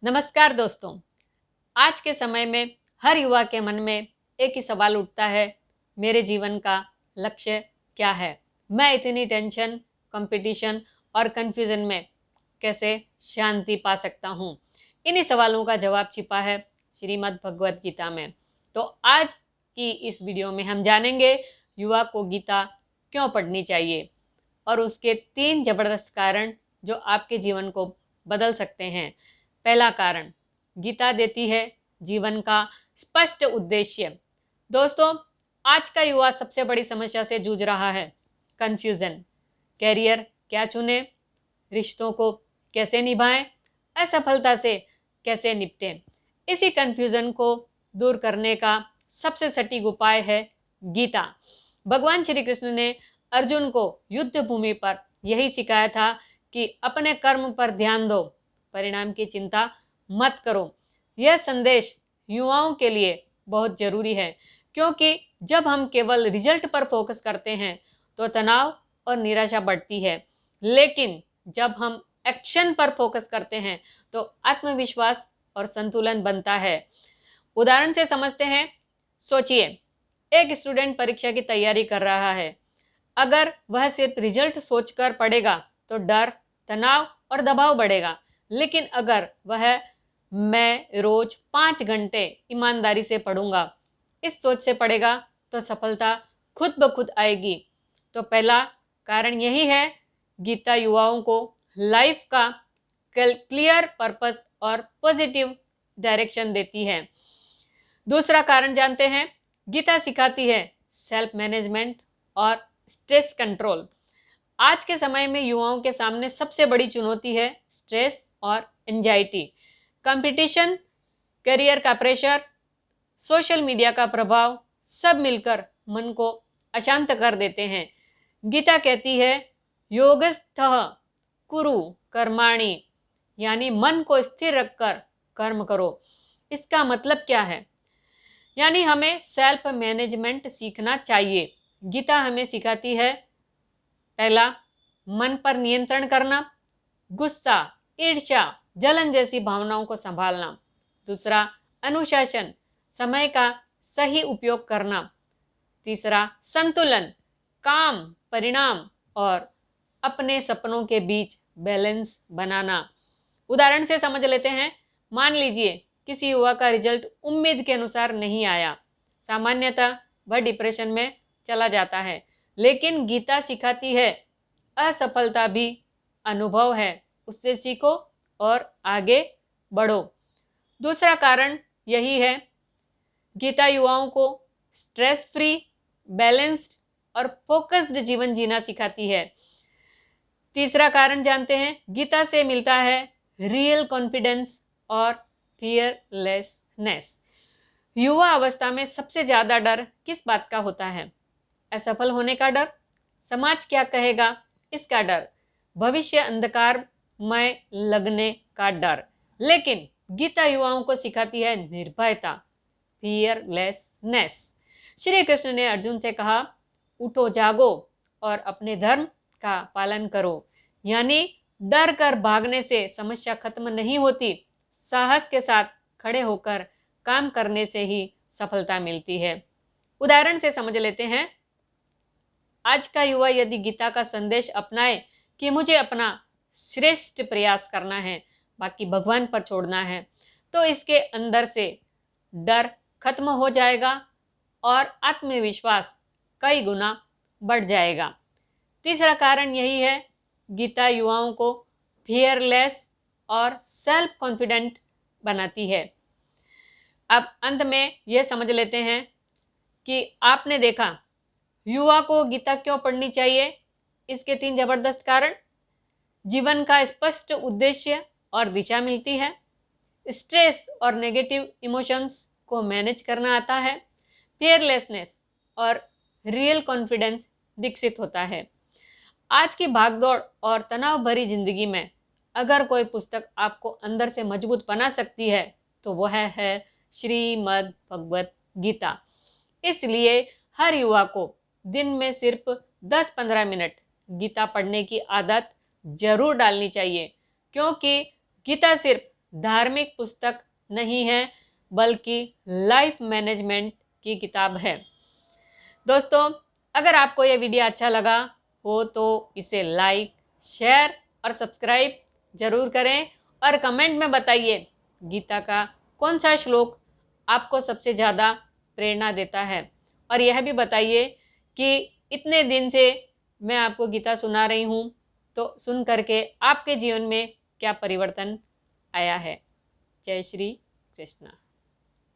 नमस्कार दोस्तों। आज के समय में हर युवा के मन में एक ही सवाल उठता है, मेरे जीवन का लक्ष्य क्या है? मैं इतनी टेंशन, कंपटीशन और कन्फ्यूज़न में कैसे शांति पा सकता हूँ? इन्हीं सवालों का जवाब छिपा है श्रीमद् भगवद गीता में। तो आज की इस वीडियो में हम जानेंगे युवा को गीता क्यों पढ़नी चाहिए और उसके 3 ज़बरदस्त कारण जो आपके जीवन को बदल सकते हैं। पहला कारण, गीता देती है जीवन का स्पष्ट उद्देश्य। दोस्तों, आज का युवा सबसे बड़ी समस्या से जूझ रहा है, कन्फ्यूज़न। कैरियर क्या चुने, रिश्तों को कैसे निभाएं, असफलता से कैसे निपटें। इसी कन्फ्यूज़न को दूर करने का सबसे सटीक उपाय है गीता। भगवान श्री कृष्ण ने अर्जुन को युद्ध भूमि पर यही सिखाया था कि अपने कर्म पर ध्यान दो, परिणाम की चिंता मत करो। यह संदेश युवाओं के लिए बहुत ज़रूरी है, क्योंकि जब हम केवल रिजल्ट पर फोकस करते हैं तो तनाव और निराशा बढ़ती है, लेकिन जब हम एक्शन पर फोकस करते हैं तो आत्मविश्वास और संतुलन बनता है। उदाहरण से समझते हैं। सोचिए, एक स्टूडेंट परीक्षा की तैयारी कर रहा है। अगर वह सिर्फ रिजल्ट सोचकर पढ़ेगा तो डर, तनाव और दबाव बढ़ेगा। लेकिन अगर वह मैं रोज 5 घंटे ईमानदारी से पढ़ूंगा, इस सोच से पढ़ेगा तो सफलता खुद ब खुद आएगी। तो पहला कारण यही है, गीता युवाओं को लाइफ का क्लियर पर्पस और पॉजिटिव डायरेक्शन देती है। दूसरा कारण जानते हैं, गीता सिखाती है सेल्फ मैनेजमेंट और स्ट्रेस कंट्रोल। आज के समय में युवाओं के सामने सबसे बड़ी चुनौती है स्ट्रेस और एंजाइटी। कंपटीशन, करियर का प्रेशर, सोशल मीडिया का प्रभाव सब मिलकर मन को अशांत कर देते हैं। गीता कहती है योगस्थः कुरु कर्माणि, यानी मन को स्थिर रखकर कर्म करो। इसका मतलब क्या है? यानी हमें सेल्फ मैनेजमेंट सीखना चाहिए। गीता हमें सिखाती है, पहला, मन पर नियंत्रण करना, गुस्सा, ईर्ष्या, जलन जैसी भावनाओं को संभालना। दूसरा, अनुशासन, समय का सही उपयोग करना। तीसरा, संतुलन, काम, परिणाम और अपने सपनों के बीच बैलेंस बनाना। उदाहरण से समझ लेते हैं। मान लीजिए किसी युवा का रिजल्ट उम्मीद के अनुसार नहीं आया। सामान्यतः वह डिप्रेशन में चला जाता है, लेकिन गीता सिखाती है असफलता भी अनुभव है, उससे सीखो और आगे बढ़ो। दूसरा कारण यही है, गीता युवाओं को स्ट्रेस फ्री, बैलेंस्ड और फोकस्ड जीवन जीना सिखाती है। तीसरा कारण जानते हैं, गीता से मिलता है रियल कॉन्फिडेंस और फियरलेसनेस। युवा अवस्था में सबसे ज़्यादा डर किस बात का होता है? असफल होने का डर, समाज क्या कहेगा इसका डर, भविष्य अंधकारमय लगने का डर। लेकिन गीता युवाओं को सिखाती है निर्भयता, फियरलेसनेस। श्री कृष्ण ने अर्जुन से कहा, उठो जागो और अपने धर्म का पालन करो। यानी डर कर भागने से समस्या खत्म नहीं होती, साहस के साथ खड़े होकर काम करने से ही सफलता मिलती है। उदाहरण से समझ लेते हैं। आज का युवा यदि गीता का संदेश अपनाए कि मुझे अपना श्रेष्ठ प्रयास करना है, बाकी भगवान पर छोड़ना है, तो इसके अंदर से डर खत्म हो जाएगा और आत्मविश्वास कई गुना बढ़ जाएगा। तीसरा कारण यही है, गीता युवाओं को फियरलेस और सेल्फ कॉन्फिडेंट बनाती है। अब अंत में यह समझ लेते हैं कि आपने देखा युवा को गीता क्यों पढ़नी चाहिए। इसके 3 ज़बरदस्त कारण, जीवन का स्पष्ट उद्देश्य और दिशा मिलती है, स्ट्रेस और नेगेटिव इमोशंस को मैनेज करना आता है, फियरलेसनेस और रियल कॉन्फिडेंस विकसित होता है। आज की भागदौड़ और तनाव भरी जिंदगी में अगर कोई पुस्तक आपको अंदर से मजबूत बना सकती है तो वह है श्रीमद् भगवद गीता। इसलिए हर युवा को दिन में सिर्फ 10-15 मिनट गीता पढ़ने की आदत जरूर डालनी चाहिए, क्योंकि गीता सिर्फ धार्मिक पुस्तक नहीं है, बल्कि लाइफ मैनेजमेंट की किताब है। दोस्तों, अगर आपको यह वीडियो अच्छा लगा हो तो इसे लाइक, शेयर और सब्सक्राइब जरूर करें और कमेंट में बताइए गीता का कौन सा श्लोक आपको सबसे ज़्यादा प्रेरणा देता है। और यह भी बताइए कि इतने दिन से मैं आपको गीता सुना रही हूँ, तो सुन करके आपके जीवन में क्या परिवर्तन आया है। जय श्री कृष्णा।